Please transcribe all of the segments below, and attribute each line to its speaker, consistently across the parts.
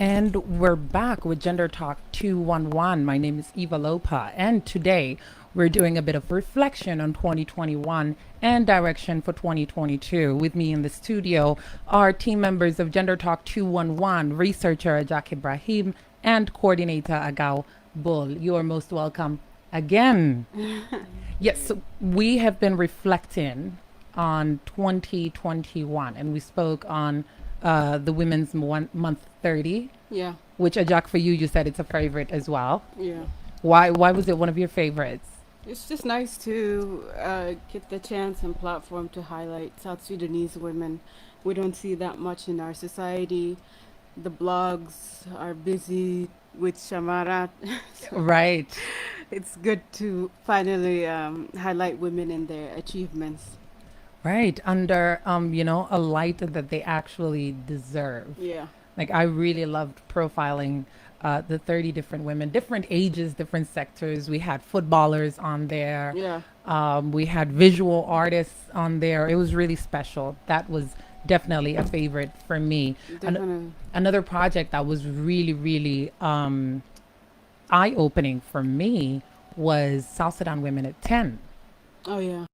Speaker 1: And we're back with Gender Talk 211. My name is Eva Lopa, and today we're doing a bit of reflection on 2021 and direction for 2022. With me in the studio are team members of Gender Talk 211, researcher Ajak Ibrahim, and coordinator Agao Bull. You are most welcome again. Yes, so we have been reflecting on 2021, and we spoke on the Women's Month 30.
Speaker 2: Yeah,
Speaker 1: Which Ajak, for you, you said it's a favorite as well.
Speaker 2: yeah.
Speaker 1: Why was it one of your favorites?
Speaker 2: It's just nice to get the chance and platform to highlight South Sudanese women. We don't see that much in our society. The blogs are busy with Shamarat.
Speaker 1: Right.
Speaker 2: It's good to finally highlight women and their achievements.
Speaker 1: Right. Under a light that they actually deserve.
Speaker 2: Yeah,
Speaker 1: Like, I really loved profiling the 30 different women, different ages, different sectors. We had footballers on there.
Speaker 2: yeah,
Speaker 1: We had visual artists on there. It was really special. That was definitely a favorite for me.
Speaker 2: definitely.
Speaker 1: Another project that was really, really eye-opening for me was South Sudan Women at 10,
Speaker 2: Oh, yeah.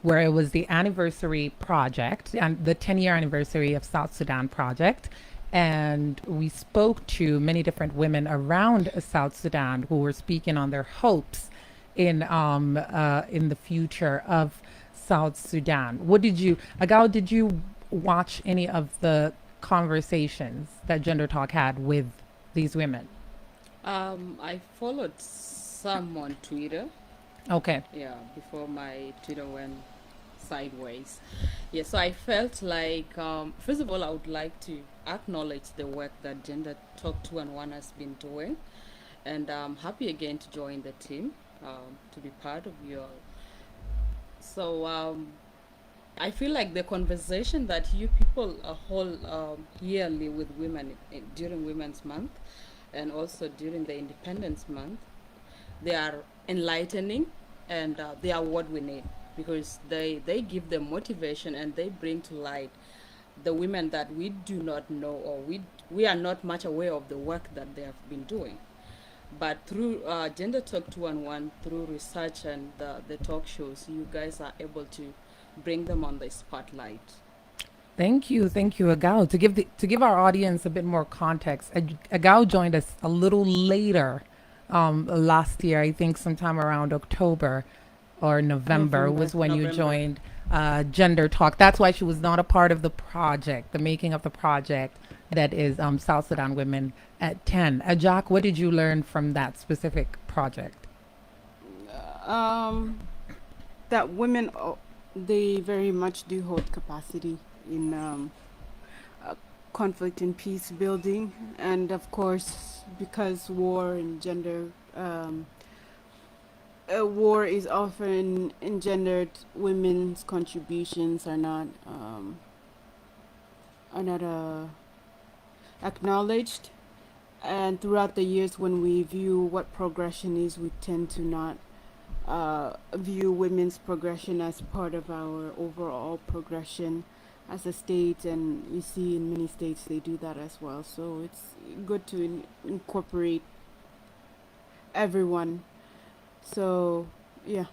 Speaker 1: where it was the anniversary project and the 10-year anniversary of South Sudan project. And we spoke to many different women around South Sudan who were speaking on their hopes in the future of South Sudan. Agao, did you watch any of the conversations that Gender Talk had with these women?
Speaker 3: I followed some on Twitter.
Speaker 1: Okay.
Speaker 3: Yeah, before my Twitter went sideways. Yeah, so I felt like, first of all, I would like to acknowledge the work that Gender Talk 211 has been doing. And I'm happy again to join the team, to be part of your. So I feel like the conversation that you people hold yearly with women during Women's Month and also during the Independence Month, they are enlightening and they are what we need because they give them motivation and they bring to light the women that we do not know or we are not much aware of the work that they have been doing. But through Gender Talk 211, through research and the talk shows, you guys are able to bring them on the spotlight.
Speaker 1: Thank you, Agao. To give our audience a bit more context, Agao joined us a little later last year. I think sometime around October or November was when you joined Gender Talk. That's why she was not a part of the project, the making of the project that is South Sudan Women at 10. Ajak, what did you learn from that specific project?
Speaker 2: That women, they very much do hold capacity in conflict and peace building, and of course, because war and gender, war is often engendered, women's contributions are not acknowledged. And throughout the years, when we view what progression is, we tend to not view women's progression as part of our overall progression as a state, and we see in many states they do that as well. So it's good to incorporate everyone. So, yeah.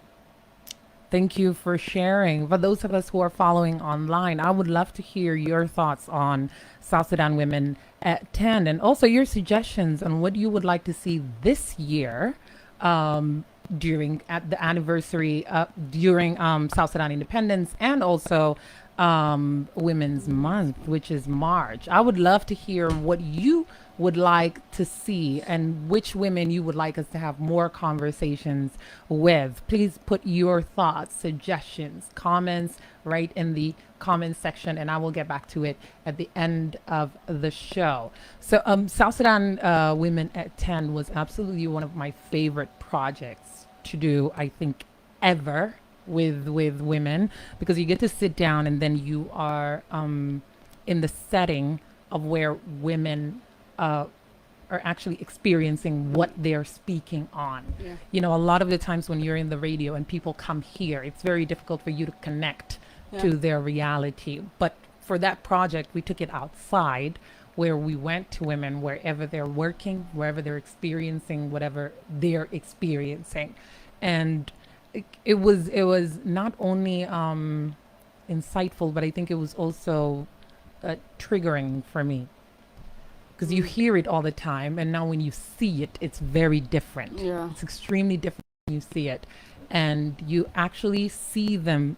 Speaker 1: Thank you for sharing. For those of us who are following online, I would love to hear your thoughts on South Sudan Women at 10 and also your suggestions on what you would like to see this year during at the anniversary during South Sudan independence and also Women's Month, which is March. I would love to hear what you would like to see and which women you would like us to have more conversations with. Please put your thoughts, suggestions, comments right in the comments section, and I will get back to it at the end of the show. So South Sudan Women at 10 was absolutely one of my favorite projects to do, I think, ever with women, because you get to sit down and then you are in the setting of where women are actually experiencing what they're speaking on.
Speaker 2: Yeah.
Speaker 1: You know, a lot of the times when you're in the radio and people come here, it's very difficult for you to connect
Speaker 2: Yeah.
Speaker 1: to their reality. But for that project, we took it outside where we went to women wherever they're working, wherever they're experiencing whatever they're experiencing. And it was not only insightful, but I think it was also triggering for me because you hear it all the time, and now when you see it, it's very different.
Speaker 2: Yeah.
Speaker 1: It's extremely different when you see it, and you actually see them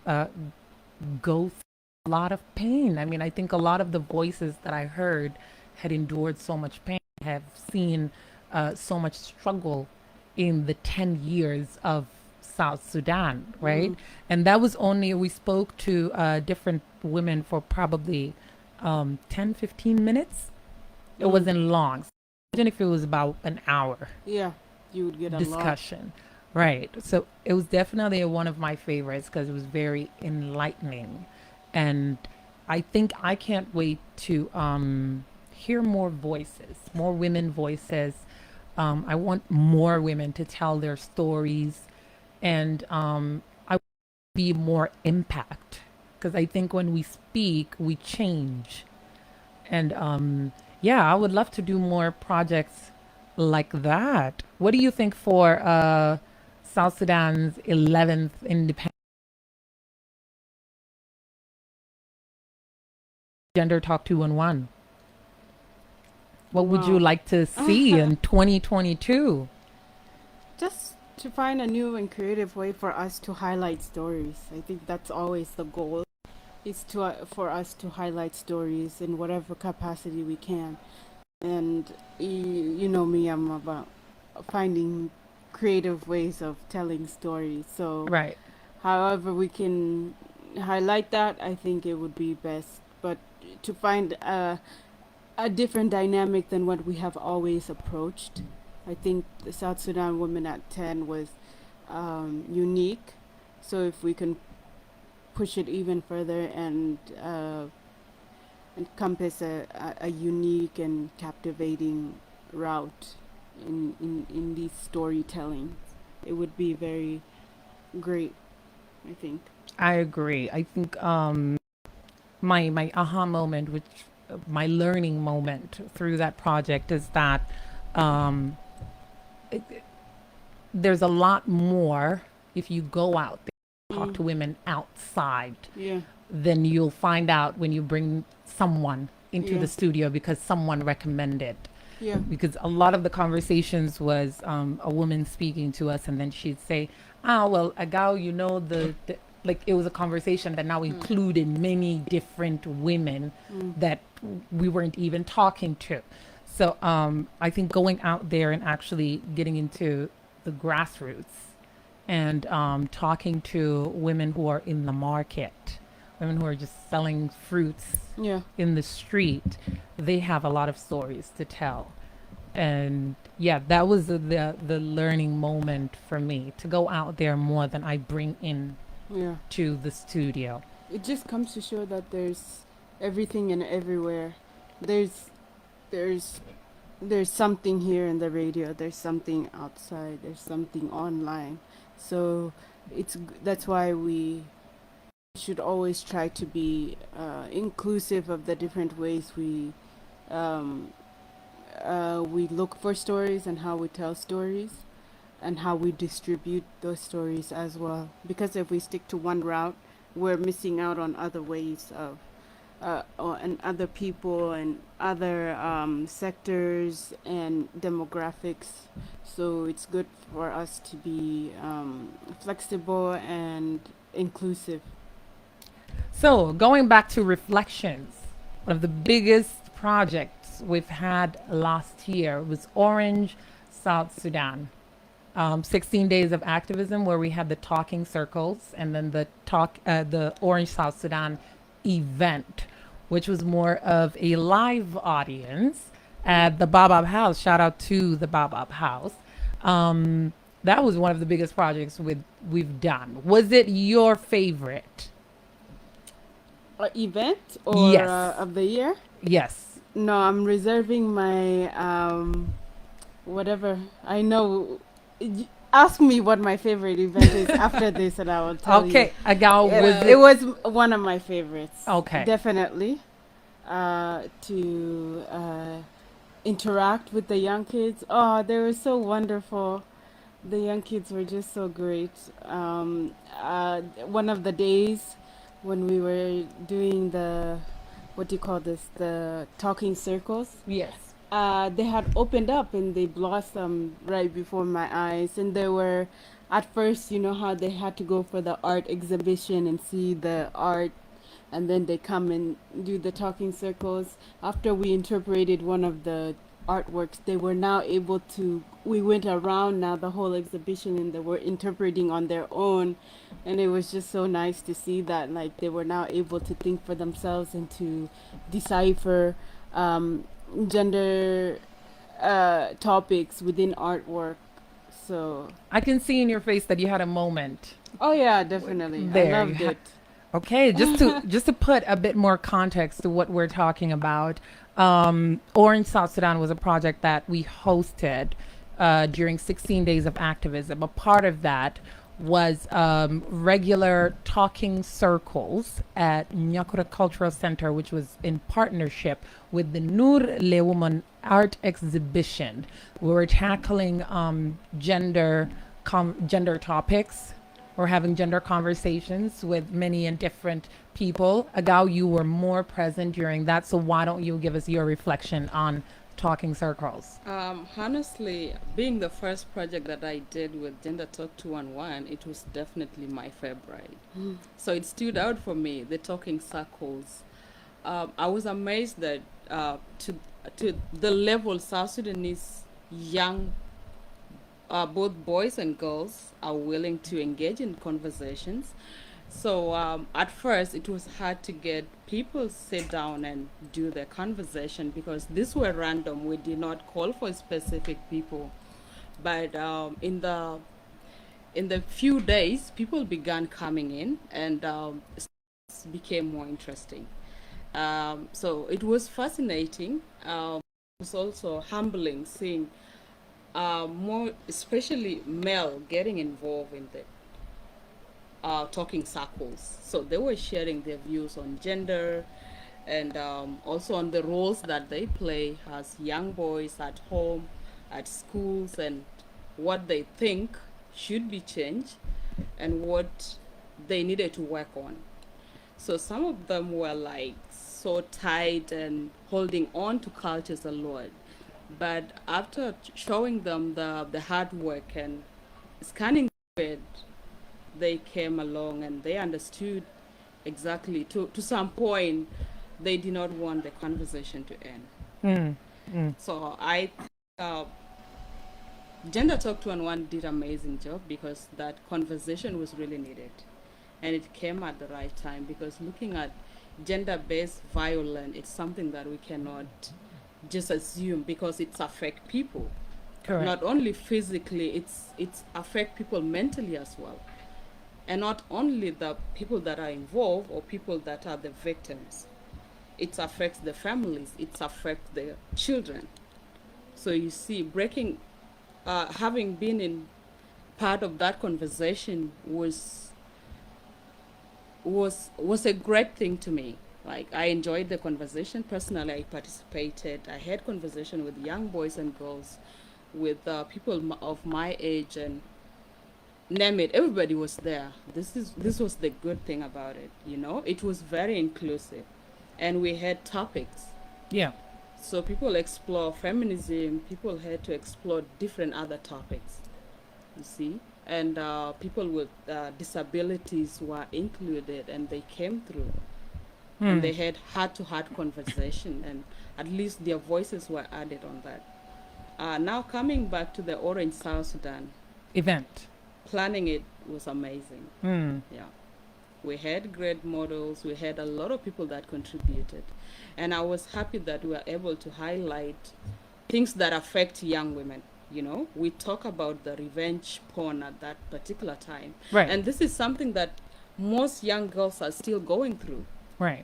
Speaker 1: go through a lot of pain. I mean, I think a lot of the voices that I heard had endured so much pain, have seen so much struggle in the 10 years of South Sudan, right? And that was only, we spoke to different women for probably 10, 15 minutes. It wasn't long. So imagine if it was about an hour
Speaker 2: Yeah, you would get a lot.
Speaker 1: discussion. Right. So it was definitely one of my favorites because it was very enlightening. And I think I can't wait to hear more voices, more women voices. I want more women to tell their stories, and I want to be more impact because I think when we speak, we change. And yeah, I would love to do more projects like that. What do you think for South Sudan's 11th independence? Gender Talk 211. What would you
Speaker 2: Wow.
Speaker 1: like to see in 2022?
Speaker 2: Just to find a new and creative way for us to highlight stories. I think that's always the goal, is to for us to highlight stories in whatever capacity we can. And you know me, I'm about finding creative ways of telling stories. So
Speaker 1: Right.
Speaker 2: however we can highlight that, I think it would be best. But to find a different dynamic than what we have always approached. I think the South Sudan Women at 10 was unique. So if we can push it even further and encompass a unique and captivating route in these storytelling, it would be very great, I think.
Speaker 1: I agree. I think my aha moment, which my learning moment through that project is that um, there's a lot more if you go out there, talk to women outside,
Speaker 2: Yeah.
Speaker 1: then you'll find out when you bring someone into
Speaker 2: Yeah.
Speaker 1: the studio because someone recommended.
Speaker 2: Yeah.
Speaker 1: Because a lot of the conversations was a woman speaking to us, and then she'd say, "Ah, well, Agao, you know the like it was a conversation that now included many different women that we weren't even talking to." So I think going out there and actually getting into the grassroots and talking to women who are in the market, women who are just selling fruits
Speaker 2: Yeah.
Speaker 1: in the street, they have a lot of stories to tell. And yeah, that was the learning moment for me, to go out there more than I bring in
Speaker 2: Yeah.
Speaker 1: to the studio.
Speaker 2: It just comes to show that there's everything and everywhere. There's there's there's something here in the radio, there's something outside, there's something online. So that's why we should always try to be inclusive of the different ways um, we look for stories and how we tell stories and how we distribute those stories as well. Because if we stick to one route, we're missing out on other ways of and other people and other sectors and demographics. So it's good for us to be flexible and inclusive.
Speaker 1: So going back to reflections, one of the biggest projects we've had last year was Orange, South Sudan. 16 days of activism, where we had the talking circles and then the Orange South Sudan event, which was more of a live audience at the Babab House. Shout out to the Babab House. That was one of the biggest projects we've done. Was it your favorite?
Speaker 2: Event or
Speaker 1: Yes.
Speaker 2: of the year?
Speaker 1: Yes.
Speaker 2: No, I'm reserving my whatever. I know. Ask me what my favorite event is after this, and I will tell you.
Speaker 1: Okay, Agal, was
Speaker 2: It was one of my favorites.
Speaker 1: Okay.
Speaker 2: Definitely. to interact with the young kids. Oh, they were so wonderful. The young kids were just so great. One of the days when we were doing the, what do you call this, the talking circles,
Speaker 1: Yes.
Speaker 2: they had opened up and they blossomed right before my eyes. And they were, at first, you know how they had to go for the art exhibition and see the art, and then they come and do the talking circles. After we interpreted one of the artworks, they were now able to, we went around now the whole exhibition and they were interpreting on their own. And it was just so nice to see that, like, they were now able to think for themselves and to decipher gender topics within artwork. So,
Speaker 1: I can see in your face that you had a moment.
Speaker 2: oh yeah, definitely.
Speaker 1: There,
Speaker 2: I
Speaker 1: you
Speaker 2: loved
Speaker 1: ha-
Speaker 2: it.
Speaker 1: Okay, just to put a bit more context to what we're talking about, Orange South Sudan was a project that we hosted during 16 days of activism. A part of that was regular talking circles at Nyakura Cultural Center, which was in partnership with the Nur Le Woman Art Exhibition. We were tackling gender topics. We're having gender conversations with many and different people. Agao, you were more present during that, so why don't you give us your reflection on talking circles?
Speaker 3: Honestly, being the first project that I did with Gender Talk 211, it was definitely my favorite. So it stood out for me, the talking circles. I was amazed that to the level South Sudanese young, both boys and girls, are willing to engage in conversations. So at first, it was hard to get people sit down and do the conversation because these were random. We did not call for specific people, but in the few days, people began coming in, and it became more interesting. So it was fascinating. It was also humbling seeing more, especially male, getting involved in the talking circles. So they were sharing their views on gender and also on the roles that they play as young boys at home, at schools, and what they think should be changed and what they needed to work on. So some of them were like so tight and holding on to cultures a lot. But after showing them the hard work and scanning it, they came along and they understood exactly to some point they did not want the conversation to end. So I uh, Gender Talk 211 did amazing job because that conversation was really needed. And it came at the right time because looking at gender-based violence, it's something that we cannot just assume because it's affect people.
Speaker 1: Correct.
Speaker 3: Not only physically, it's affect people mentally as well. And not only the people that are involved or people that are the victims. It affects the families, it affects the children. So you see, having been in part of that conversation was a great thing to me. Like, I enjoyed the conversation. Personally, I participated. I had conversation with young boys and girls, with people of my age, and name it, everybody was there. This was the good thing about it. It was very inclusive, and we had topics.
Speaker 1: Yeah.
Speaker 3: So people explore feminism. People had to explore different other topics. You see, and people with disabilities were included, and they came through. And they had heart-to-heart conversation, and at least their voices were added on that. Now coming back to the Orange South Sudan
Speaker 1: Event.
Speaker 3: planning, it was amazing. Yeah, we had great models. We had a lot of people that contributed, and I was happy that we were able to highlight things that affect young women. We talk about the revenge porn at that particular time,
Speaker 1: Right.
Speaker 3: and this is something that most young girls are still going through.
Speaker 1: Right.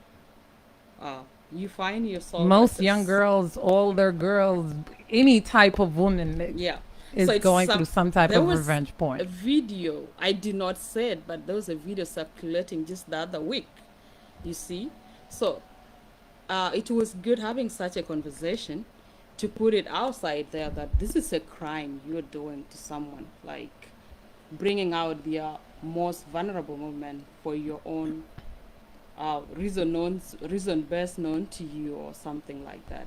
Speaker 3: You find yourself
Speaker 1: Most
Speaker 3: as a
Speaker 1: young girls, older girls, any type of woman
Speaker 3: yeah
Speaker 1: is
Speaker 3: So it's
Speaker 1: going through some type
Speaker 3: there
Speaker 1: of
Speaker 3: was
Speaker 1: revenge
Speaker 3: a
Speaker 1: porn.
Speaker 3: video, I did not say it, but there was a video circulating just the other week, you see. So it was good having such a conversation to put it outside there that this is a crime you're doing to someone, like bringing out their most vulnerable moment for your own reason best known to you or something like that.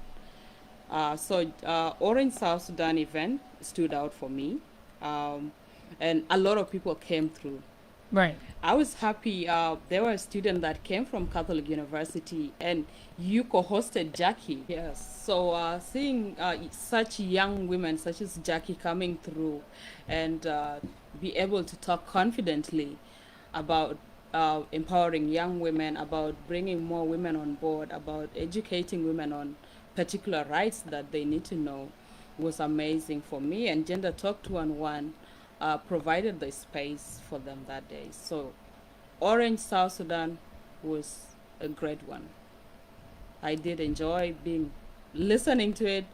Speaker 3: Orange South Sudan event stood out for me, and a lot of people came through.
Speaker 1: Right.
Speaker 3: I was happy. There were a student that came from Catholic University, and you co-hosted Jackie. Yes. So seeing such young women such as Jackie coming through, and be able to talk confidently about empowering young women, about bringing more women on board, about educating women on particular rights that they need to know, was amazing for me. And Gender Talk 211 provided the space for them that day. So Orange South Sudan was a great one. I did enjoy listening to it,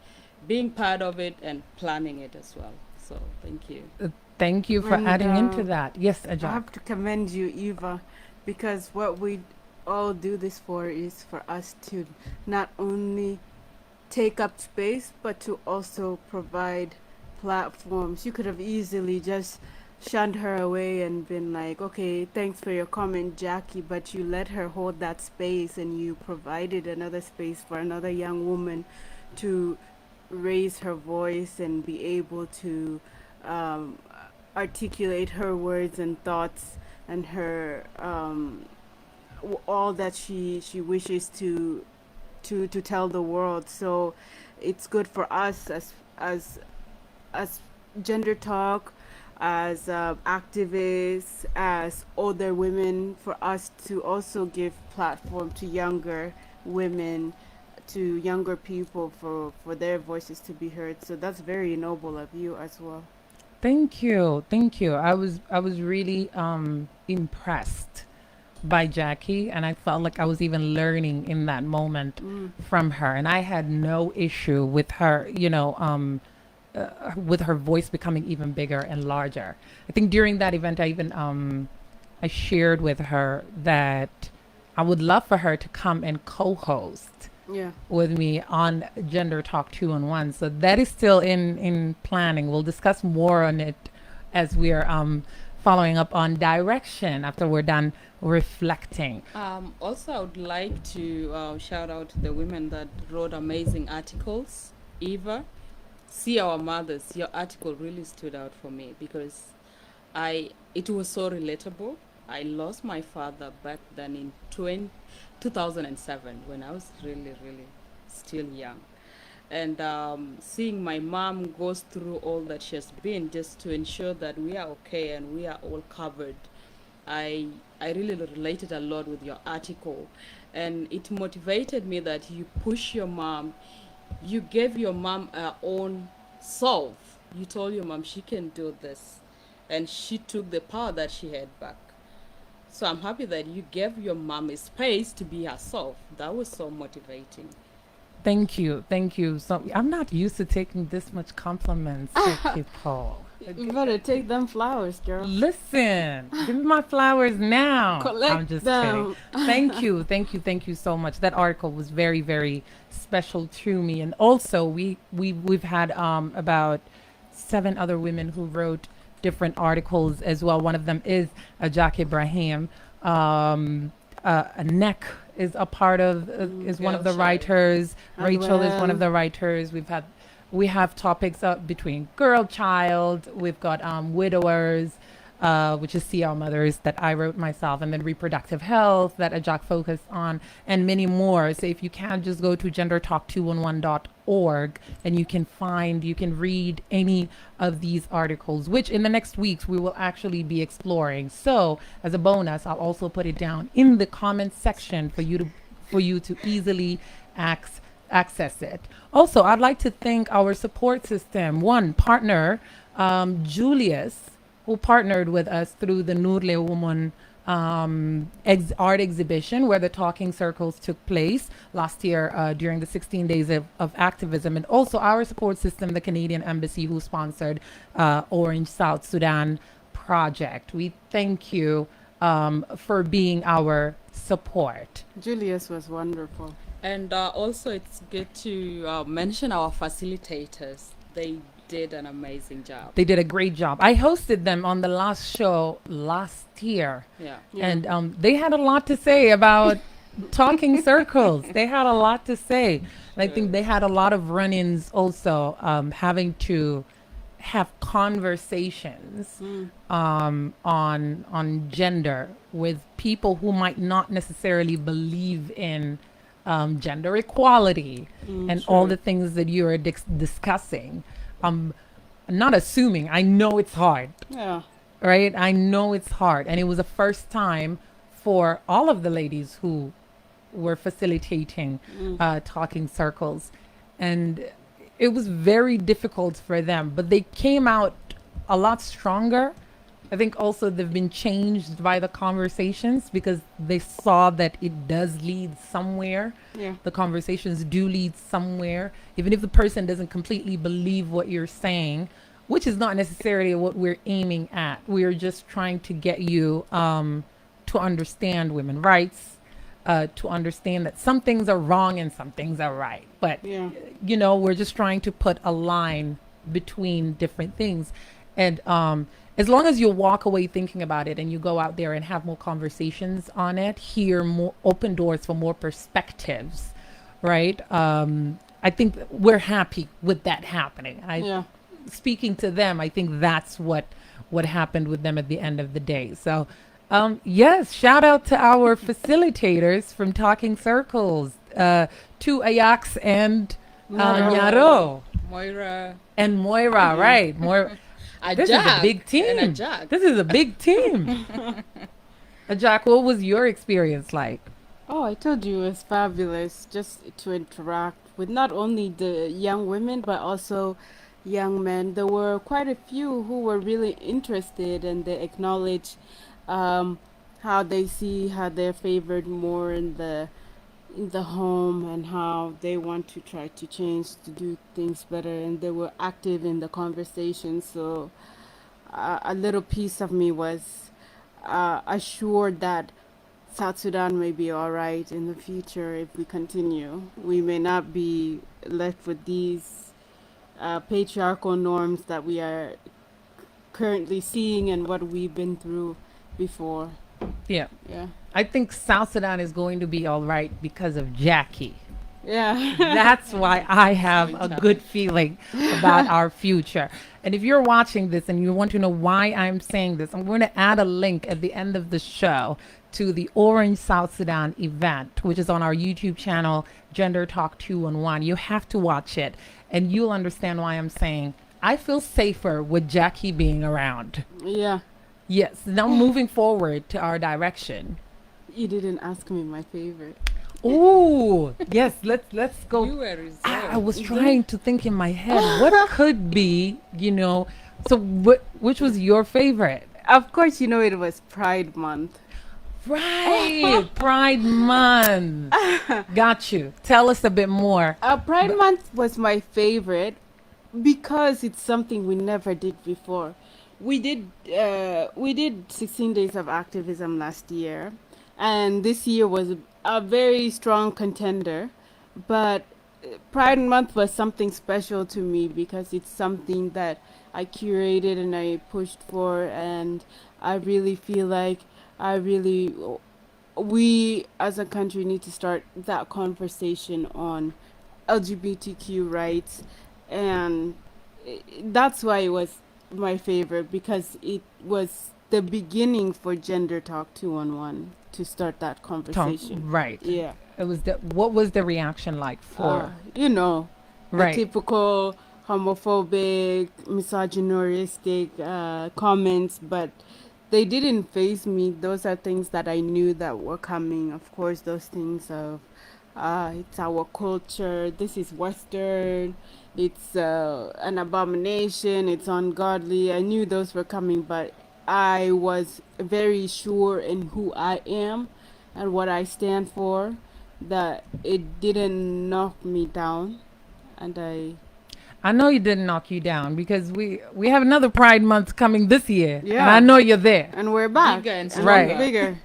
Speaker 3: being part of it, and planning it as well. So thank you.
Speaker 1: Thank you for
Speaker 2: And,
Speaker 1: adding into that. Yes,
Speaker 2: I
Speaker 1: Ajak.
Speaker 2: have to commend you, Eva, because what we all do this for is for us to not only take up space, but to also provide platforms. You could have easily just shunned her away and been like, okay, thanks for your comment, Jackie, but you let her hold that space and you provided another space for another young woman to raise her voice and be able to um, articulate her words and thoughts and her all that she wishes to tell the world. So it's good for us as gender talk, as activists, as older women, for us to also give platform to younger women, to younger people, for their voices to be heard. So that's very noble of you as well.
Speaker 1: Thank you. Thank you. I was really impressed by Jackie, and I felt like I was even learning in that moment
Speaker 2: Mm.
Speaker 1: from her, and I had no issue with her, with her voice becoming even bigger and larger. I think during that event, I even I shared with her that I would love for her to come and co-host
Speaker 2: Yeah.
Speaker 1: with me on Gender Talk 2-in-1. So that is still in planning. We'll discuss more on it as we're following up on direction after we're done reflecting.
Speaker 3: Also, I would like to shout out to the women that wrote amazing articles. Eva, See Our Mothers, your article really stood out for me because it was so relatable. I lost my father back then in 2007 when I was really, really still young. And seeing my mom goes through all that she has been just to ensure that we are okay and we are all covered. I really related a lot with your article, and it motivated me that you push your mom, you gave your mom her own self. You told your mom she can do this, and she took the power that she had back. So I'm happy that you gave your mom a space to be herself. That was so motivating.
Speaker 1: Thank you. Thank you. So I'm not used to taking this much compliments from people.
Speaker 2: You better take them flowers, girl.
Speaker 1: Listen, give me my flowers now.
Speaker 2: Collect
Speaker 1: I'm just
Speaker 2: them.
Speaker 1: kidding. Thank you, thank you so much. That article was very, very special to me, and also we've had about 7 other women who wrote different articles as well. One of them is Ajak Ibrahim. Neck is a part of is one of the
Speaker 3: Rachel.
Speaker 1: writers. Rachel is one of
Speaker 2: Well.
Speaker 1: the writers. We have topics between girl child. We've got widowers, which is See Our Mothers that I wrote myself, and then reproductive health that Ajak focused on, and many more. So if you can, just go to gendertalk211.org and you can read any of these articles, which in the next weeks we will actually be exploring. So as a bonus, I'll also put it down in the comments section for you to easily access it. Also, I'd like to thank our support system. One partner, Julius, who partnered with us through the Nurle Woman art exhibition where the talking circles took place last year during the 16 days of activism, and also our support system, the Canadian Embassy, who sponsored Orange South Sudan project. We thank you for being our support.
Speaker 2: Julius was wonderful.
Speaker 3: And also, it's good to mention our facilitators. They did an amazing job.
Speaker 1: They did a great job. I hosted them on the last show last year,
Speaker 3: Yeah.
Speaker 2: Yeah.
Speaker 1: and they had a lot to say about talking circles. They had a lot to say. And I think they had a lot of run-ins also, having to have conversations on gender with people who might not necessarily believe in gender equality and all
Speaker 2: Sure.
Speaker 1: the things that you are discussing. I'm not assuming. I know it's hard,
Speaker 2: Yeah.
Speaker 1: right? I know it's hard, and it was the first time for all of the ladies who were facilitating talking circles, and it was very difficult for them, but they came out a lot stronger. I think also they've been changed by the conversations because they saw that it does lead somewhere.
Speaker 2: Yeah.
Speaker 1: The conversations do lead somewhere, even if the person doesn't completely believe what you're saying, which is not necessarily what we're aiming at. We're just trying to get you to understand women's rights, to understand that some things are wrong and some things are right. But,
Speaker 2: Yeah.
Speaker 1: you know, we're just trying to put a line between different things. And as long as you walk away thinking about it and you go out there and have more conversations on it, hear more, open doors for more perspectives, right? I think we're happy with that happening.
Speaker 2: Yeah.
Speaker 1: Speaking to them, I think that's what happened with them at the end of the day. So, yes, shout out to our facilitators from Talking Circles, to Ajax and Nyaro
Speaker 3: Moira.
Speaker 1: and Moira, right? Moira. This is a big team.
Speaker 3: And Ajak.
Speaker 1: This is a big team. Jack, what was your experience like?
Speaker 2: Oh, I told you it was fabulous just to interact with not only the young women but also young men. There were quite a few who were really interested and they acknowledge how they see how they're favored more in the home and how they want to try to change to do things better, and they were active in the conversation. So a little piece of me was assured that South Sudan may be all right in the future if we continue. We may not be left with these patriarchal norms that we are currently seeing and what we've been through before.
Speaker 1: Yeah.
Speaker 2: Yeah.
Speaker 1: I think South Sudan is going to be all right because of Jackie.
Speaker 2: Yeah.
Speaker 1: That's why I have a good feeling about our future. And if you're watching this and you want to know why I'm saying this, I'm going to add a link at the end of the show to the Orange South Sudan event, which is on our YouTube channel, Gender Talk 211. You have to watch it and you'll understand why I'm saying I feel safer with Jackie being around.
Speaker 2: Yeah.
Speaker 1: Yes. Now moving forward to our direction.
Speaker 2: You didn't ask me my favorite.
Speaker 1: Ooh, yes, let's go.
Speaker 3: You were reserved.
Speaker 1: I was trying to think in my head what could be, you know. So which was your favorite?
Speaker 2: Of course, you know it was Pride Month.
Speaker 1: Right, Pride Month. Got you. Tell us a bit more.
Speaker 2: Pride Month was my favorite because it's something we never did before. We did 16 days of activism last year, and this year was a very strong contender. But Pride Month was something special to me because it's something that I curated and I pushed for, and I really feel like we as a country need to start that conversation on LGBTQ rights, and that's why it was my favorite, because it was the beginning for Gender Talk 211 to start that conversation.
Speaker 1: Right.
Speaker 2: Yeah.
Speaker 1: It was what was the reaction like for?
Speaker 2: You know, the
Speaker 1: Right.
Speaker 2: typical homophobic, misogynistic comments, but they didn't faze me. Those are things that I knew that were coming. Of course, those things of it's our culture, this is Western, it's an abomination, it's ungodly. I knew those were coming, but I was very sure in who I am and what I stand for, that it didn't knock me down. And
Speaker 1: I know you didn't knock you down because we have another Pride Month coming this year,
Speaker 2: Yeah.
Speaker 1: and I know you're there.
Speaker 2: and we're back.
Speaker 3: Bigger and
Speaker 1: Right.
Speaker 3: stronger.
Speaker 2: Bigger.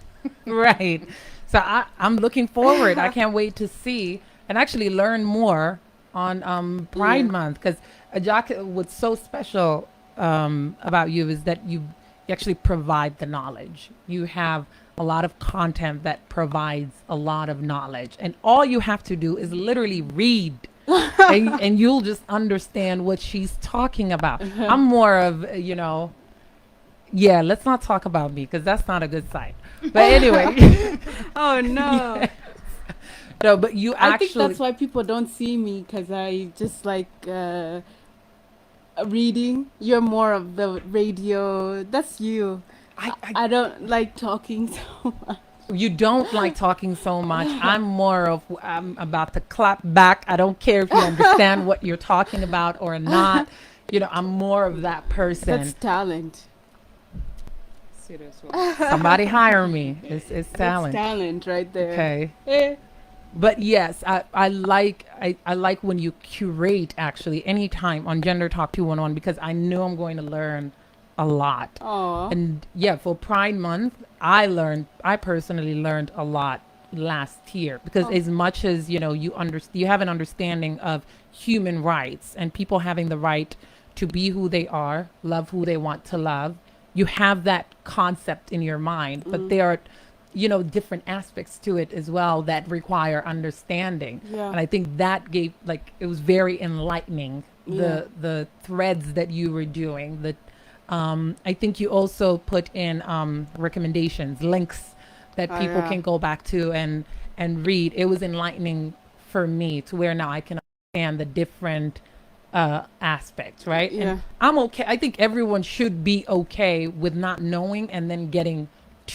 Speaker 1: Right. So I'm looking forward. I can't wait to see and actually learn more on Pride
Speaker 2: Yeah.
Speaker 1: Month because Ajak, what's so special about you is that you actually provide the knowledge. You have a lot of content that provides a lot of knowledge, and all you have to do is literally read. And you'll just understand what she's talking about. I'm more of, yeah, let's not talk about me because that's not a good sign. But anyway,
Speaker 2: Oh no.
Speaker 1: no, but you
Speaker 2: I think
Speaker 1: actually,
Speaker 2: that's why people don't see me because I just like reading. You're more of the radio. That's you. I don't like talking so much.
Speaker 1: you don't like talking so much. I'm more of, I'm about to clap back. I don't care if you understand what you're talking about or not. I'm more of that
Speaker 2: That's
Speaker 1: person.
Speaker 2: talent.
Speaker 3: Serious one.
Speaker 1: Somebody hire me. It's
Speaker 2: That's
Speaker 1: talent.
Speaker 2: talent right there.
Speaker 1: Okay.
Speaker 2: Eh.
Speaker 1: But yes, I like when you curate actually anytime on Gender Talk 211 because I know I'm going to learn a lot.
Speaker 2: Aw.
Speaker 1: And yeah, for Pride Month, I personally learned a lot last year because
Speaker 2: Oh.
Speaker 1: as much as, you have an understanding of human rights and people having the right to be who they are, love who they want to love, you have that concept in your mind, but there are different aspects to it as well that require understanding.
Speaker 2: Yeah.
Speaker 1: And I think that gave it was very enlightening,
Speaker 2: Yeah.
Speaker 1: the threads that you were doing. I think you also put in recommendations, links that
Speaker 2: Oh,
Speaker 1: people
Speaker 2: yeah.
Speaker 1: can go back to and read. It was enlightening for me to where now I can understand the different aspects, right?
Speaker 2: Yeah.
Speaker 1: And I'm okay. I think everyone should be okay with not knowing and then getting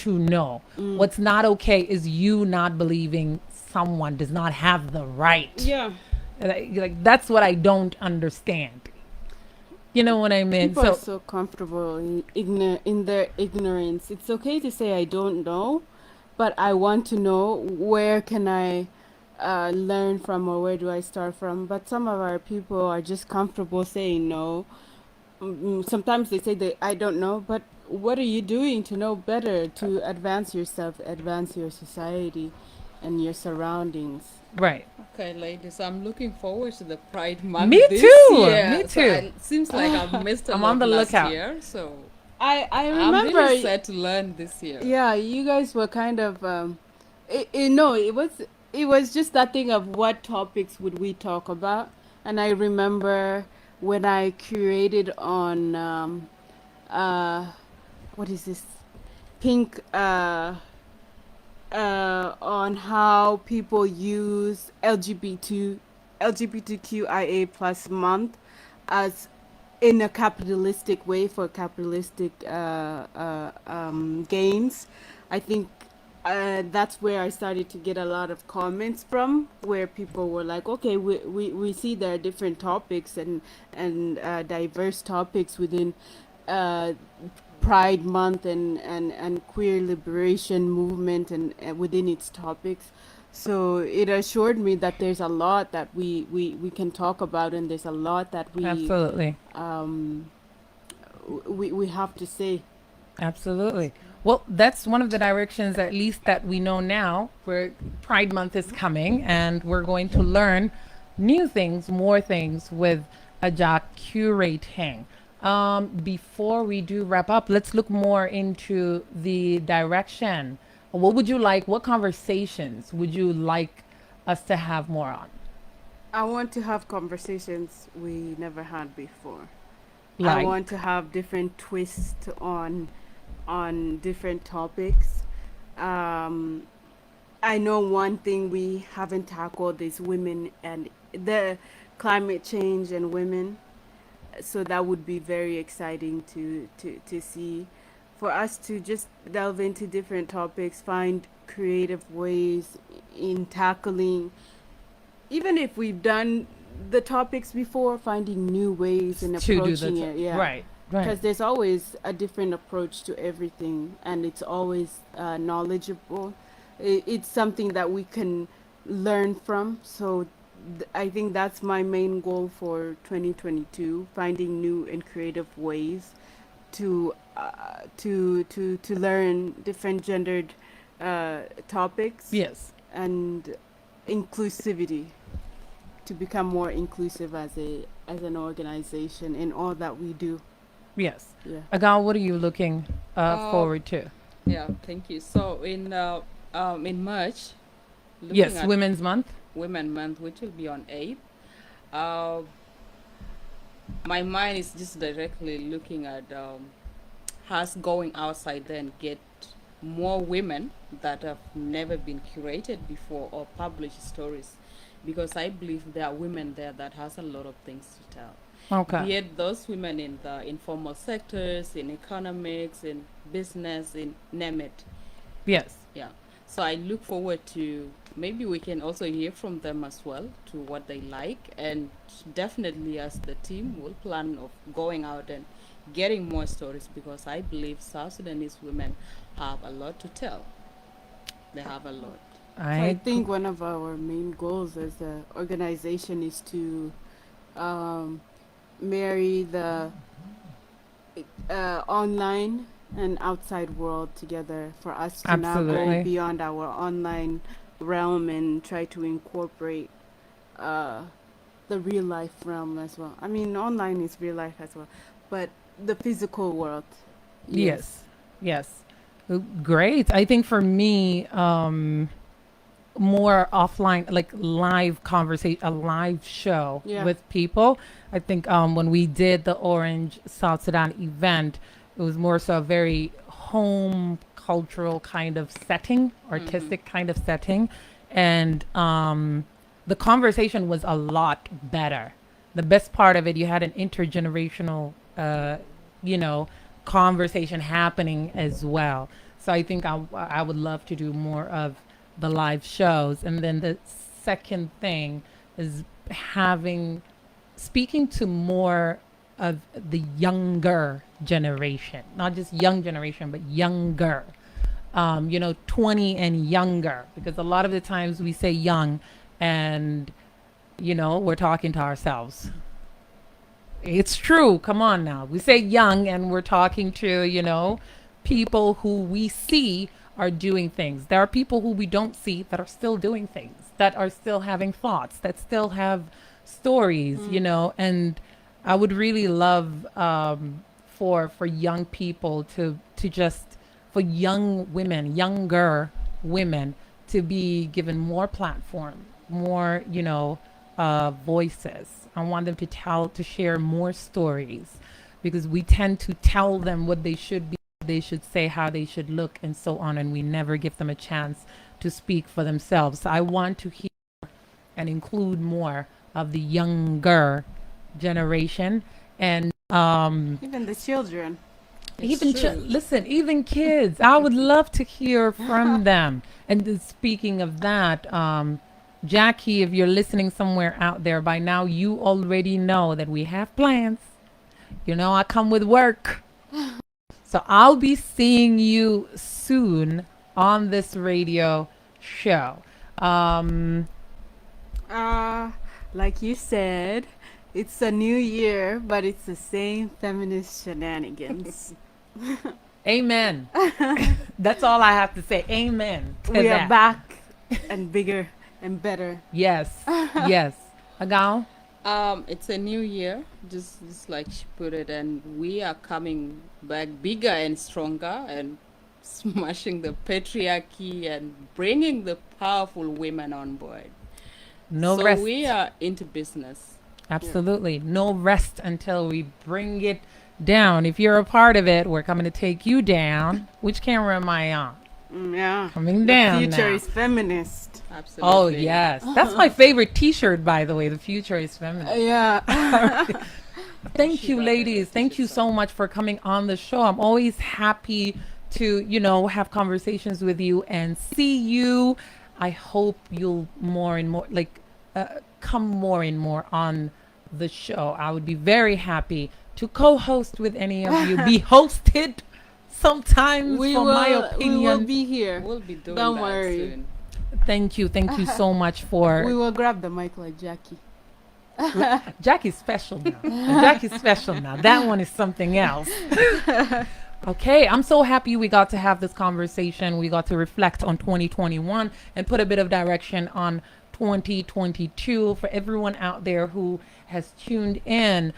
Speaker 1: to know. What's not okay is you not believing someone does not have the right.
Speaker 2: Yeah.
Speaker 1: That's what I don't understand. You know what I mean?
Speaker 2: People are so comfortable in their ignorance. It's okay to say I don't know, but I want to know where can I learn from or where do I start from. But some of our people are just comfortable saying no. Sometimes they say that I don't know, but what are you doing to know better to advance yourself, advance your society and your surroundings?
Speaker 1: right.
Speaker 3: Okay, ladies, I'm looking forward to the Pride Month
Speaker 1: Me
Speaker 3: this
Speaker 1: too.
Speaker 3: year.
Speaker 1: Me
Speaker 3: So
Speaker 1: too.
Speaker 3: seems like I've missed a
Speaker 1: I'm
Speaker 3: lot
Speaker 1: on the
Speaker 3: last
Speaker 1: lookout.
Speaker 3: year, so
Speaker 2: I
Speaker 3: I'm
Speaker 2: remember
Speaker 3: really set to learn this year.
Speaker 2: yeah, you guys were kind of no, it was just that thing of what topics would we talk about, and I remember when I curated on uh what is this pink on how people use LGBTQIA plus month as in a capitalistic way for capitalistic gains. I think that's where I started to get a lot of comments from, where people were like, okay, we see there are different topics and diverse topics within uh, Pride Month and queer liberation movement and within its topics. So it assured me that there's a lot that we can talk about, and there's a lot that
Speaker 1: Absolutely.
Speaker 2: we have to say.
Speaker 1: Absolutely. Well, that's one of the directions, at least that we know now, where Pride Month is coming, and we're going to learn new things, more things with Ajak curating. Before we do wrap up, let's look more into the direction. What would you like? What conversations would you like us to have more on?
Speaker 2: I want to have conversations we never had before. I
Speaker 1: Like,
Speaker 2: want to have different twists on different topics. Um, I know one thing we haven't tackled is women and the climate change and women. So that would be very exciting to see. For us to just delve into different topics, find creative ways in tackling, even if we've done the topics before, finding new ways in
Speaker 1: to do
Speaker 2: approaching it. Yeah.
Speaker 1: right, right.
Speaker 2: Because there's always a different approach to everything, and it's always knowledgeable. It's something that we can learn from. So I think that's my main goal for 2022: finding new and creative ways to learn different gendered topics
Speaker 1: Yes.
Speaker 2: and inclusivity, to become more inclusive as an organization in all that we do.
Speaker 1: Yes.
Speaker 2: Yeah.
Speaker 1: Agal, what are you looking
Speaker 3: Uh,
Speaker 1: forward to?
Speaker 3: yeah, thank you. So in March, looking
Speaker 1: Yes,
Speaker 3: at
Speaker 1: Women's Month.
Speaker 3: Women Month, which will be on 8th, uh, my mind is just directly looking at us going outside there and get more women that have never been curated before or published stories, because I believe there are women there that has a lot of things to tell.
Speaker 1: Okay.
Speaker 3: Be it those women in the informal sectors, in economics, in business, in name it.
Speaker 1: Yes.
Speaker 3: Yeah. So I look forward to maybe we can also hear from them as well to what they like, and definitely as the team will plan of going out and getting more stories, because I believe South Sudanese women have a lot to tell. They have a lot.
Speaker 2: So I
Speaker 1: I
Speaker 2: think one of our main goals as an organization is to um, marry the online and outside world together, for us to now go
Speaker 1: Absolutely.
Speaker 2: beyond our online realm and try to incorporate uh, the real life realm as well. I mean, online is real life as well, but the physical world.
Speaker 1: Yes. Yes. Great. I think for me, more offline, like live conversation, a live show
Speaker 2: Yeah.
Speaker 1: with people. I think when we did the Orange South Sudan event, it was more so a very home cultural kind of setting, artistic kind of setting. And the conversation was a lot better. The best part of it, you had an intergenerational, you know, conversation happening as well. So I think I would love to do more of the live shows. And then the second thing is having, speaking to more of the younger generation, not just young generation, but younger, 20 and younger, because a lot of the times we say young and, we're talking to ourselves. It's true. Come on now. We say young and we're talking to, people who we see are doing things. There are people who we don't see that are still doing things, that are still having thoughts, that still have stories, and I would really love for young people to just, for young women, younger women, to be given more platform, more, voices. I want them to share more stories, because we tend to tell them what they should be, they should say, how they should look, and so on, and we never give them a chance to speak for themselves. So I want to hear and include more of the younger generation, and
Speaker 2: Even the children.
Speaker 1: even
Speaker 3: It's true.
Speaker 1: listen, even kids. I would love to hear from them. And speaking of that, Jackie, if you're listening somewhere out there by now, you already know that we have plans. I come with work. So I'll be seeing you soon on this radio show.
Speaker 2: Like you said, it's a new year, but it's the same feminist shenanigans.
Speaker 1: Amen. That's all I have to say. Amen. To
Speaker 2: We are
Speaker 1: that.
Speaker 2: back and bigger and better.
Speaker 1: Yes. Yes. Agal?
Speaker 3: It's a new year, just like she put it, and we are coming back bigger and stronger and smashing the patriarchy and bringing the powerful women on board.
Speaker 1: No
Speaker 3: so
Speaker 1: rest.
Speaker 3: we are into business.
Speaker 1: Absolutely. No rest until we bring it down. If you're a part of it, we're coming to take you down. Which camera am I on?
Speaker 2: Yeah.
Speaker 1: Coming down
Speaker 2: The future
Speaker 1: now.
Speaker 2: is feminist.
Speaker 3: Absolutely.
Speaker 1: Oh, yes. That's my favorite t-shirt, by the way. The future is feminine.
Speaker 2: Yeah.
Speaker 1: Thank you, ladies. Thank you so much for coming on the show. I'm always happy to, have conversations with you and see you. I hope you'll more and more, come more and more on the show. I would be very happy to co-host with any of you. Be hosted sometimes, for my
Speaker 2: we will
Speaker 1: opinion.
Speaker 2: be here.
Speaker 3: We'll be doing
Speaker 2: Don't
Speaker 3: that
Speaker 2: worry.
Speaker 3: soon.
Speaker 1: Thank you so much
Speaker 2: We
Speaker 1: for
Speaker 2: will grab the mic like Jackie.
Speaker 1: Jackie's special now. Jackie's special now. That one is something else. Okay, I'm so happy we got to have this conversation. We got to reflect on 2021 and put a bit of direction on 2022. For everyone out there who has tuned in,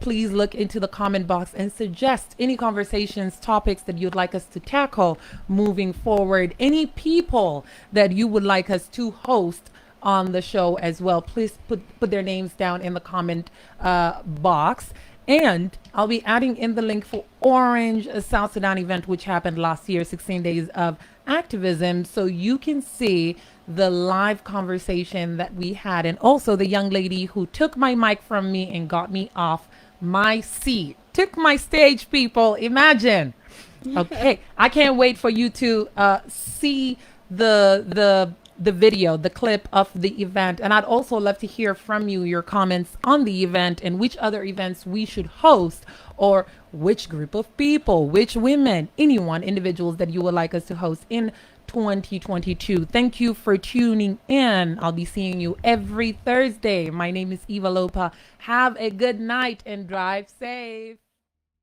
Speaker 1: please look into the comment box and suggest any conversations, topics that you'd like us to tackle moving forward. Any people that you would like us to host on the show as well. Please put their names down in the comment box. And I'll be adding in the link for Orange South Sudan event, which happened last year, 16 days of activism. So you can see the live conversation that we had. And also the young lady who took my mic from me and got me off my seat. Took my stage, people. Imagine. Okay. I can't wait for you to see the video, the clip of the event. And I'd also love to hear from you, your comments on the event and which other events we should host, or which group of people, which women, anyone, individuals that you would like us to host in 2022. Thank you for tuning in. I'll be seeing you every Thursday. My name is Eva Lopa. Have a good night and drive safe.